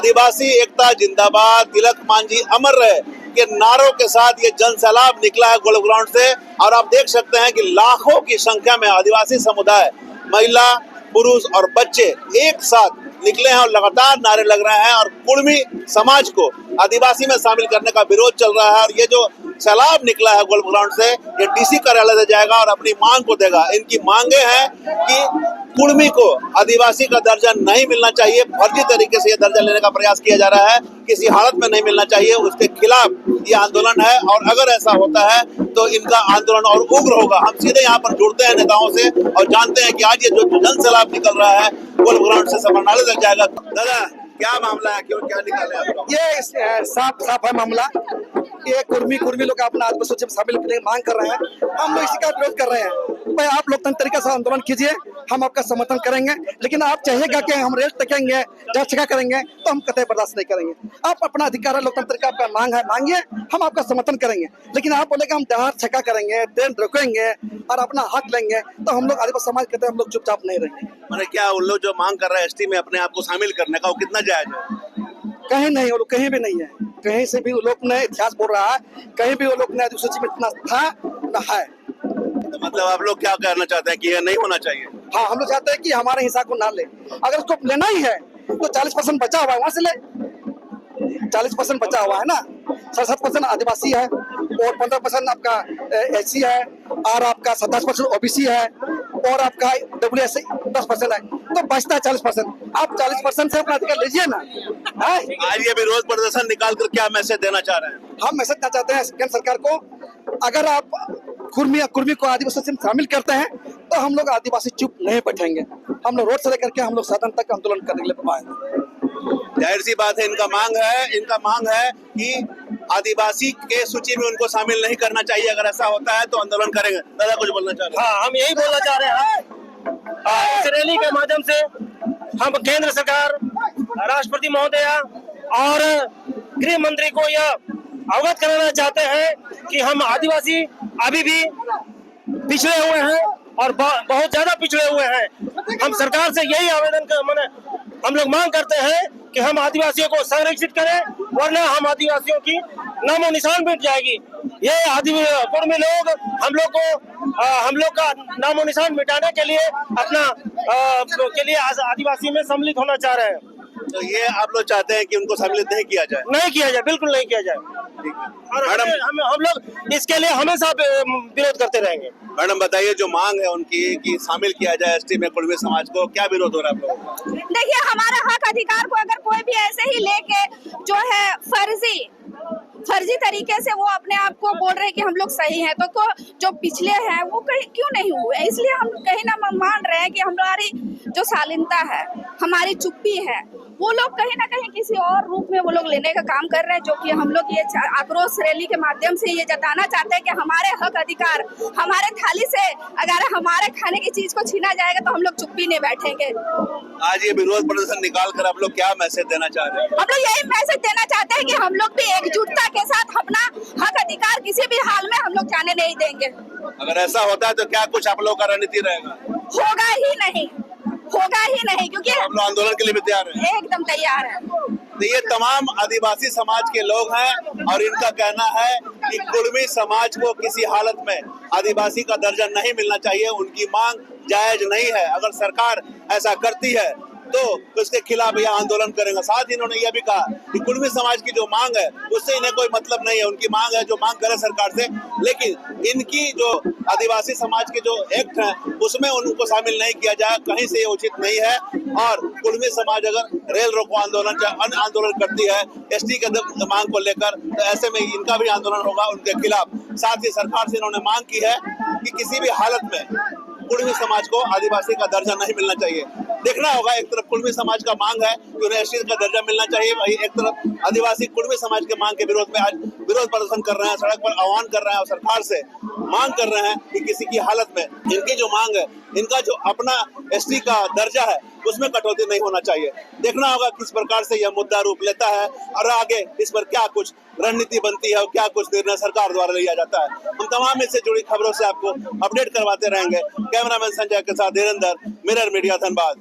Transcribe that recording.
आदिवासी एकता जिंदाबाद, तिलक मांझी अमर रहे के नारों के साथ ये जन सैलाब निकला है गोल्फ ग्राउंड से। और आप देख सकते हैं कि लाखों की संख्या में आदिवासी समुदाय, महिला, पुरुष और बच्चे एक साथ निकले हैं और लगातार नारे लग रहे हैं और कुर्मी समाज को आदिवासी में शामिल करने का विरोध चल रहा है। और ये जो सैलाब निकला है गोल्फ ग्राउंड से, ये डीसी कार्यालय से जाएगा और अपनी मांग को देगा। इनकी मांगे हैं कि कुर्मी को आदिवासी का दर्जा नहीं मिलना चाहिए, फर्जी तरीके से ये दर्जा लेने का प्रयास किया जा रहा है, किसी हालत में नहीं मिलना चाहिए, उसके खिलाफ ये आंदोलन है। और अगर ऐसा होता है तो इनका आंदोलन और उग्र होगा। हम सीधे यहाँ पर जुड़ते हैं नेताओं से और जानते हैं कि आज ये जो जन सैलाब निकल रहा है गोल्फ ग्राउंड से समाहरणालय तक जाएगा। दादा, क्या मामला है, क्यों क्या निकाले आप लोग? ये साफ है मामला। ये कुर्मी लोग अपना आत्मसूची में शामिल करने की मांग कर रहे हैं। हम लोग इसी का विरोध कर रहे हैं। भाई आप लोकतंत्र तरीके से आंदोलन कीजिए, हम आपका समर्थन करेंगे, लेकिन आप चाहेगा कि हम रेल तकेंगे, जगह करेंगे, तो हम कतई बर्दाश्त नहीं करेंगे। आप अपना अधिकार है, लोकतंत्र का आपका मांग है, मांगिए, हम आपका समर्थन करेंगे। लेकिन आप बोलेगा हम डहार छक्का करेंगे, ट्रेन रोकेंगे और अपना हक लेंगे, तो हम लोग आदिवासी समाज कहते हैं हम लोग चुपचाप नहीं रहेंगे। मैंने क्या उन लोग जो मांग कर रहे हैं एसटी में अपने आप को शामिल करने का, वो कितना जायज है? कहीं नहीं, वो लोग कहीं भी नहीं है। कहीं से भी वो लोग ने इतिहास बोल रहा है, कहीं भी वो लोग ने सूची में इतना था न है। तो मतलब आप लोग क्या कहना चाहते हैं कि ये नहीं होना चाहिए? हाँ, हम लोग चाहते हैं कि हमारे हिस्सा को ना ले। अगर उसको लेना ही है तो 40% बचा हुआ है, वहां से ले। 40% बचा हुआ है ना, 67% आदिवासी है और 15% आपका एससी है और आपका 27% ओबीसी है और आपका डब्ल्यूएससी 10% है, तो बचता है 40%। आप 40% से अपना अधिकार लीजिए ना। आज ये विरोध प्रदर्शन निकाल कर क्या मैसेज देना चाह रहे हैं? हम मैसेज देना चाहते हैं केंद्र सरकार को, अगर आप कुर्मी को आदिवासी में शामिल करते हैं तो हम लोग आदिवासी चुप नहीं बैठेंगे। हम लोग रोड से लेकर के हम लोग सदन तक आंदोलन करने के लिए आएंगे। जाहिर सी बात है, इनका मांग है कि आदिवासी के सूची में उनको शामिल नहीं करना चाहिए। अगर ऐसा होता है तो आंदोलन करेंगे। दादा कुछ बोलना चाह रहे हैं? हाँ, हम यही बोलना चाह रहे हैं। इस रैली के माध्यम से हम केंद्र सरकार, राष्ट्रपति महोदया और गृह मंत्री को यह अवगत कराना चाहते हैं कि हम आदिवासी अभी भी पिछड़े हुए हैं और बहुत ज्यादा पिछड़े हुए हैं। हम सरकार से यही हम लोग मांग करते हैं कि हम आदिवासियों को संरक्षित करें, वरना हम आदिवासियों की नामो निशान मिट जाएगी। ये कुर्मी लोग हम लोग का नामो निशान मिटाने के लिए आदिवासी में सम्मिलित होना चाह रहे हैं। तो ये आप लोग चाहते हैं कि उनको शामिल नहीं किया जाए? नहीं किया जाए, बिल्कुल नहीं किया जाए। और हम लोग इसके लिए हमेशा विरोध करते रहेंगे। मैडम बताइए, जो मांग है उनकी कि शामिल किया जाए एसटी में कुर्मी समाज को, क्या विरोध हो रहा है आप लोगों का? देखिए, हमारा हक अधिकार को अगर कोई भी ऐसे ही लेके जो है फर्जी तरीके से वो अपने आप को बोल रहे हैं कि हम लोग सही हैं, तो जो पिछले हैं वो कहीं क्यों नहीं हुए? इसलिए हम कहीं ना मान रहे हैं कि हमारी जो शालीनता है, हमारी चुप्पी है, वो लोग कहीं ना कहीं किसी और रूप में वो लोग लेने का काम कर रहे हैं। जो कि हम लोग ये आक्रोश रैली के माध्यम से ये जताना चाहते हैं कि हमारे हक अधिकार, हमारे थाली से अगर हमारे खाने की चीज को छीना जाएगा तो हम लोग चुप्पी नहीं बैठेंगे। आज ये विरोध प्रदर्शन निकाल कर आप लोग क्या मैसेज देना चाह रहे हैं? हम लोग यही मैसेज देना चाहते हैं कि हम लोग भी एकजुटता के साथ अपना हक अधिकार किसी भी हाल में हम लोग जाने नहीं देंगे। अगर ऐसा होता है तो क्या कुछ आप लोगों का रणनीति रहेगा? होगा ही नहीं, क्योंकि हम लोग आंदोलन के लिए भी तैयार हैं। एकदम तैयार है। तो ये तमाम आदिवासी समाज के लोग हैं और इनका कहना है कि कुर्मी समाज को किसी हालत में आदिवासी का दर्जा नहीं मिलना चाहिए। उनकी मांग जायज नहीं है। अगर सरकार ऐसा करती है तो उसके खिलाफ यह आंदोलन करेंगे। साथ ही इन्होंने यह भी कहा कि कुर्मी समाज की जो मांग है उससे इन्हें कोई मतलब नहीं है। उनकी मांग है जो मांग करे सरकार से, लेकिन इनकी जो आदिवासी समाज के जो एक्ट हैं उसमें उनको शामिल नहीं किया जाए, कहीं से ये उचित नहीं है। और कुर्मी समाज अगर रेल रोको आंदोलन या अन्य आंदोलन करती है एसटी के मांग को लेकर, तो ऐसे में इनका भी आंदोलन होगा उनके खिलाफ। साथ ही सरकार से इन्होंने मांग की है कि किसी भी हालत में कुर्मी समाज को आदिवासी का दर्जा नहीं मिलना चाहिए। देखना होगा, एक तरफ कुर्मी समाज का मांग है कि उन्हें एसटी का दर्जा मिलना चाहिए, वही एक तरफ आदिवासी कुर्मी समाज के मांग के विरोध में आज विरोध प्रदर्शन कर रहे हैं, सड़क पर आह्वान कर रहे हैं और सरकार से मांग कर रहे हैं कि किसी की हालत में इनकी जो मांग है, इनका जो अपना एसटी का दर्जा है उसमें कटौती नहीं होना चाहिए। देखना होगा किस प्रकार से यह मुद्दा रूप लेता है और आगे इस पर क्या कुछ रणनीति बनती है और क्या कुछ निर्णय सरकार द्वारा लिया जाता है। हम तमाम इससे जुड़ी खबरों से आपको अपडेट करवाते रहेंगे। कैमरामैन संजय के साथ धीरेंद्र, मिरर मीडिया, धनबाद।